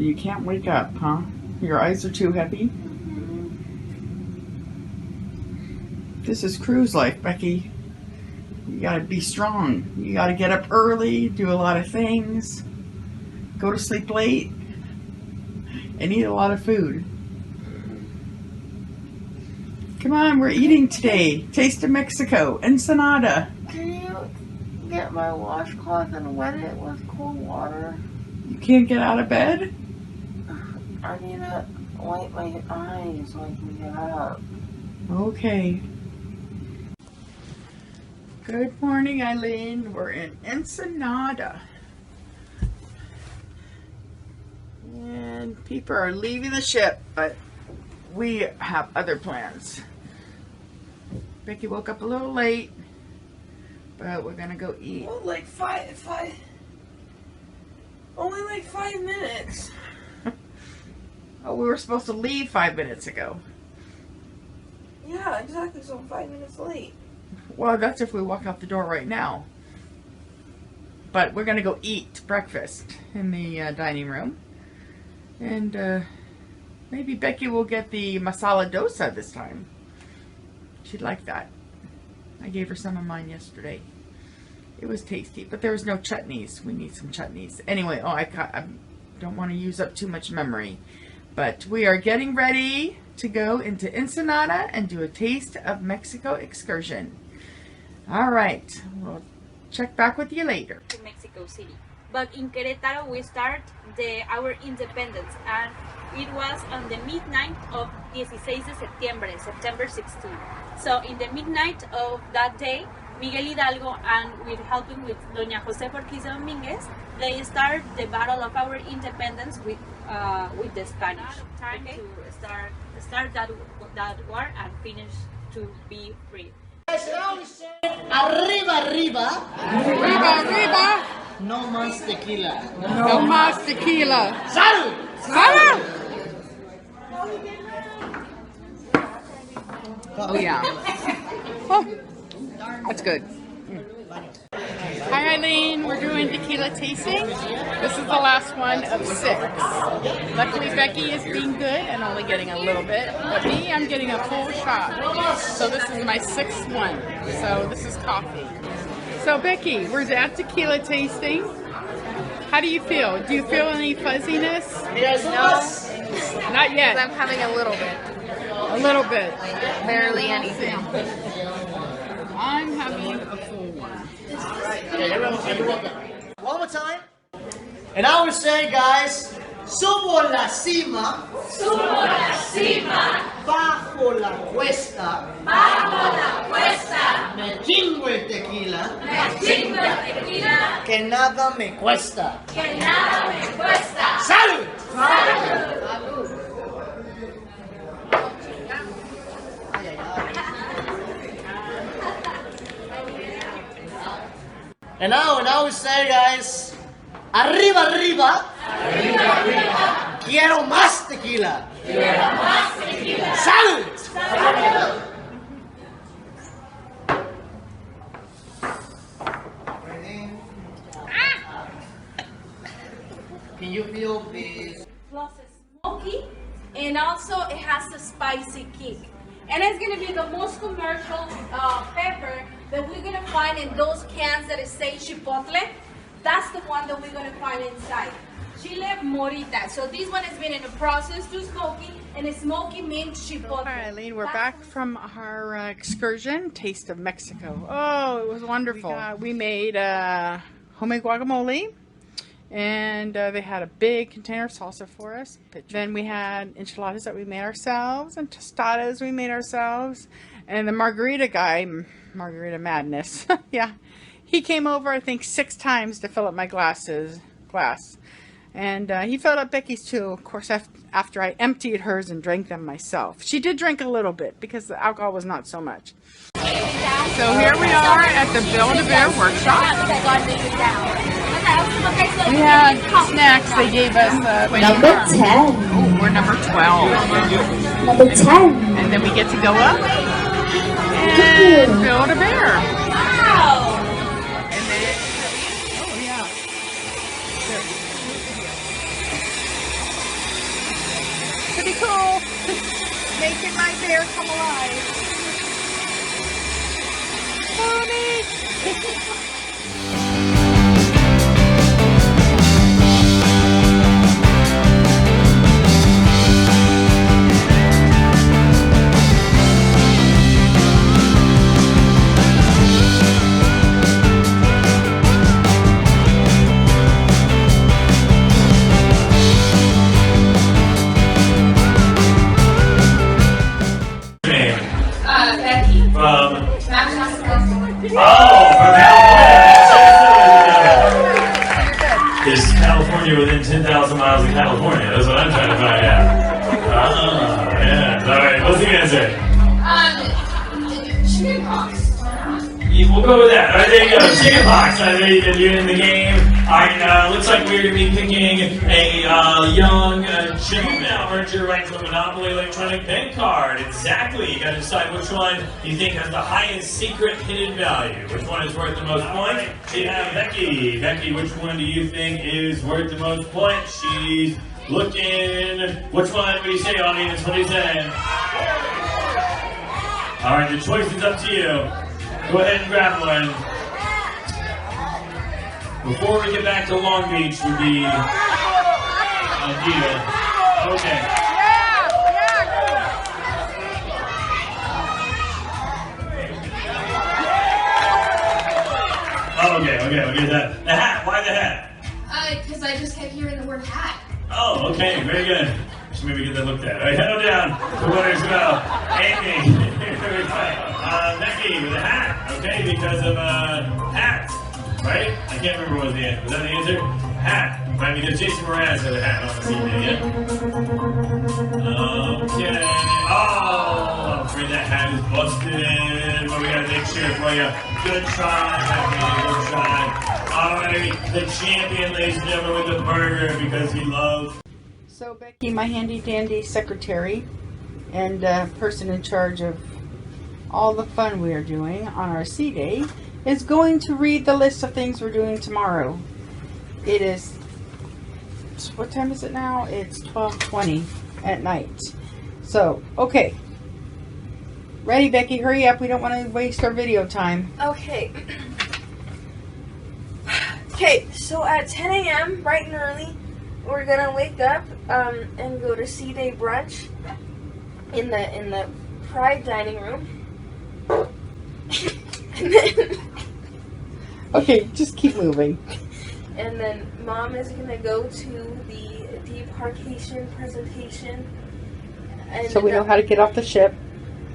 So you can't wake up, huh? Your eyes are too heavy? This is cruise life, Becky. You gotta be strong. You gotta get up early, do a lot of things, go to sleep late, and eat a lot of food. Come on, we're eating today. Taste of Mexico, Ensenada. Can you get my washcloth and wet it with cold water? You can't get out of bed? I need to wipe my eyes so I can get up. Okay. Good morning, Eileen. We're in Ensenada. And people are leaving the ship, but we have other plans. Becky woke up a little late, but we're gonna go eat. Well, like only like 5 minutes. Oh, we were supposed to leave 5 minutes ago. Yeah, exactly. So I'm 5 minutes late. Well, that's if we walk out the door right now. But we're gonna go eat breakfast in the dining room. And maybe Becky will get the masala dosa this time. She'd like that. I gave her some of mine yesterday. It was tasty, but there was no chutneys. We need some chutneys. Anyway, I don't want to use up too much memory. But we are getting ready to go into Ensenada and do a Taste of Mexico excursion. All right, we'll check back with you later. To Mexico City. But in Querétaro we start our independence, and it was on the midnight of 16 de septiembre, September 16. So in the midnight of that day, Miguel Hidalgo and with helping with Doña José Ortiz Domínguez, they start the battle of our independence with the Spanish. Time to start that war and finish to be free. Arriba, arriba. Arriba, arriba. No más tequila. No más tequila. Salud. Salud. Oh yeah. Oh, that's good. Hi Eileen, we're doing tequila tasting. This is the last one of 6. Luckily Becky is being good and only getting a little bit, but me, I'm getting a full shot. So this is my 6th one. So this is coffee. So Becky, we're at tequila tasting. How do you feel? Do you feel any fuzziness? No, Not yet. I'm having a little bit. A little bit. Barely anything. I'm having a full one. One more time. And I would say, guys, subo la cima. Subo la cima, Bajo la cuesta. bajo la cuesta, Me chingo el tequila. me chingo el tequila, Que nada me cuesta. que nada me cuesta. Salud. And now, I would say, guys, arriba, arriba. Arriba, arriba, Quiero más tequila. quiero más tequila. Salud. Salud. Can you feel this? Plus it's smoky, and also it has a spicy kick. And it's gonna be the most commercial pepper that we're gonna find in those cans that say chipotle. That's the one that we're gonna find inside. Chile morita. So this one has been in the process to smoky, and it's smoky means chipotle. All right, Eileen, we're back from our excursion, Taste of Mexico. Oh, it was wonderful. We made homemade guacamole, and they had a big container of salsa for us. Then we had enchiladas that we made ourselves, and tostadas we made ourselves. And the margarita guy, Margarita Madness, yeah, he came over, I think, 6 times to fill up my glass. And he filled up Becky's too, of course, after I emptied hers and drank them myself. She did drink a little bit because the alcohol was not so much. So here we are at the Build-A-Bear workshop. We had snacks. They gave us Number 10. Oh, we're number 12. Number 10. And then we get to go up and build a bear. Wow! And then, oh yeah. cool. Making my bear come alive. Follow me. Becky. From is California within 10,000 miles of California? That's what I'm trying to find out. Yeah. All right. What's the answer? Chicken pox. We'll go with that. All right, there you go. Chicken pox. I know you're in the game. All right, looks like we're going to be picking a young gem now. Earned your right to a Monopoly electronic bank card. Exactly. You got to decide which one you think has the highest secret hidden value. Which one is worth the most points? We have Becky. Becky, which one do you think is worth the most points? She's looking. Which one? What do you say, audience? What do you say? All right, the choice is up to you. Go ahead and grab one. Before we get back to Long Beach would be a deal. Okay. Okay, the hat, why the hat? Because I just kept hearing the word hat. Oh, okay, very good. Should maybe get that looked at. All right, head on down. The winners go. Amy. Becky with a hat, okay, because of hats, right? I can't remember what was the answer. Was that the answer? Hat, right? Because Jason Mraz had a hat on this evening, yeah? Okay. Oh, I'm afraid that hat is busted, but we got a big cheer for you. Good try, Becky, good try. All right, the champion, ladies and gentlemen, with the burger because he loves. So Becky, my handy dandy secretary and person in charge of all the fun we are doing on our sea day, is going to read the list of things we're doing tomorrow. It is, what time is it now? It's 12:20 at night. So, okay. Ready, Becky? Hurry up. We don't want to waste our video time. Okay. Okay, so at 10 a.m., bright and early, we're gonna wake up and go to sea day brunch in the Pride dining room. And then, okay, just keep moving. And then Mom is gonna go to the debarkation presentation. And So we know how to get off the ship.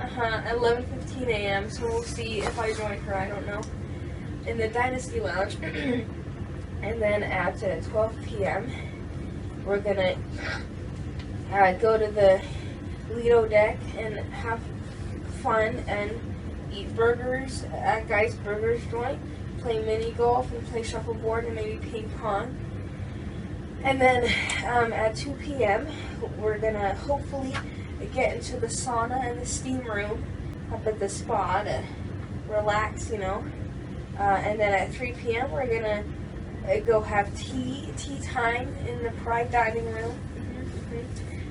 At 11:15 a.m. So we'll see if I join her. I don't know. In the Dynasty Lounge. And then at 12 p.m. we're gonna go to the Lido deck and have fun and eat burgers at Guy's Burgers joint, play mini golf and play shuffleboard and maybe ping pong. And then at 2 p.m. we're gonna hopefully get into the sauna and the steam room up at the spa to relax, you know. And then at 3 p.m. we're gonna go have tea time in the Pride dining room.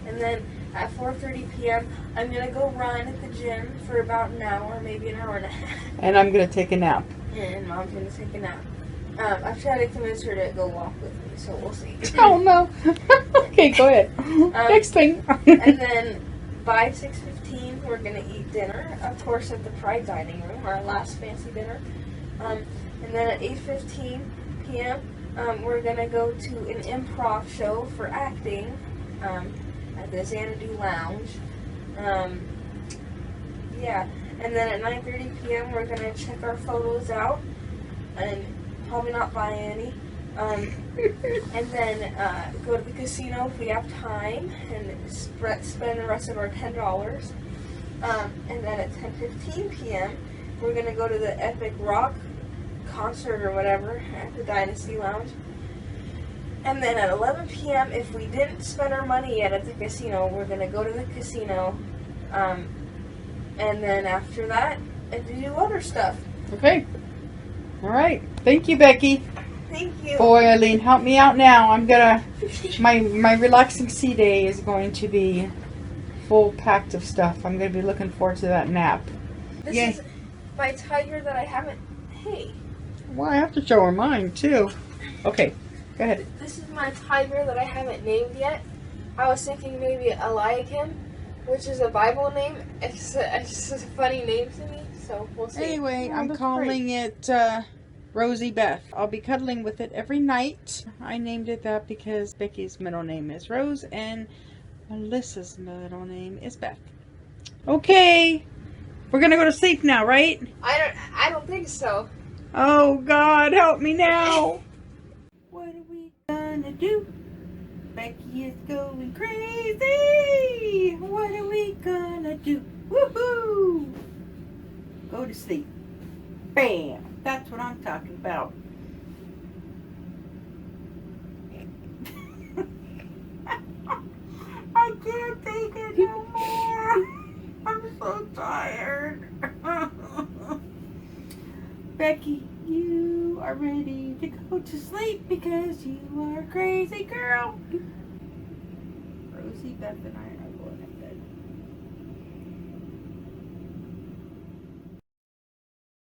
And then at 4:30 p.m. I'm gonna go run at the gym for about an hour, maybe an hour and a half. And I'm gonna take a nap. And Mom's gonna take a nap. I've tried to convince her to go walk with me, so we'll see. Oh no. Okay, go ahead. Next thing. And then by 6:15 we're gonna eat dinner, of course at the Pride dining room, our last fancy dinner. And then at 8:15 p.m. We're gonna go to an improv show for acting at the Xanadu Lounge. Yeah, and then at 9:30 p.m. we're gonna check our photos out and probably not buy any. And then go to the casino if we have time and spend the rest of our $10. And then at 10:15 p.m. we're gonna go to the Epic Rock concert or whatever at the Dynasty Lounge. And then at 11 p.m. if we didn't spend our money yet at the casino, we're gonna go to the casino. And then after that, do other stuff. Okay. All right. Thank you, Becky. Thank you. Boy, Eileen, help me out now. I'm gonna. My relaxing sea day is going to be full packed of stuff. I'm going to be looking forward to that nap. This Yay. is my tiger that I haven't. Hey. Well, I have to show her mine, too. Okay, go ahead. This is my tiger that I haven't named yet. I was thinking maybe Eliakim, which is a Bible name. It's just a funny name to me, so we'll see. Anyway, Oh, I'm that's calling it Rosie Beth. I'll be cuddling with it every night. I named it that because Becky's middle name is Rose and Melissa's middle name is Beth. Okay, we're gonna go to sleep now, right? I don't think so. Oh God, help me now. What are we gonna do? Becky is going crazy. What are we gonna do? Woohoo! Go to sleep. Bam! That's what I'm talking about. I can't take it no more. I'm so tired. Becky, you are ready to go to sleep because you are a crazy girl. Rosie, Beth, and I are going to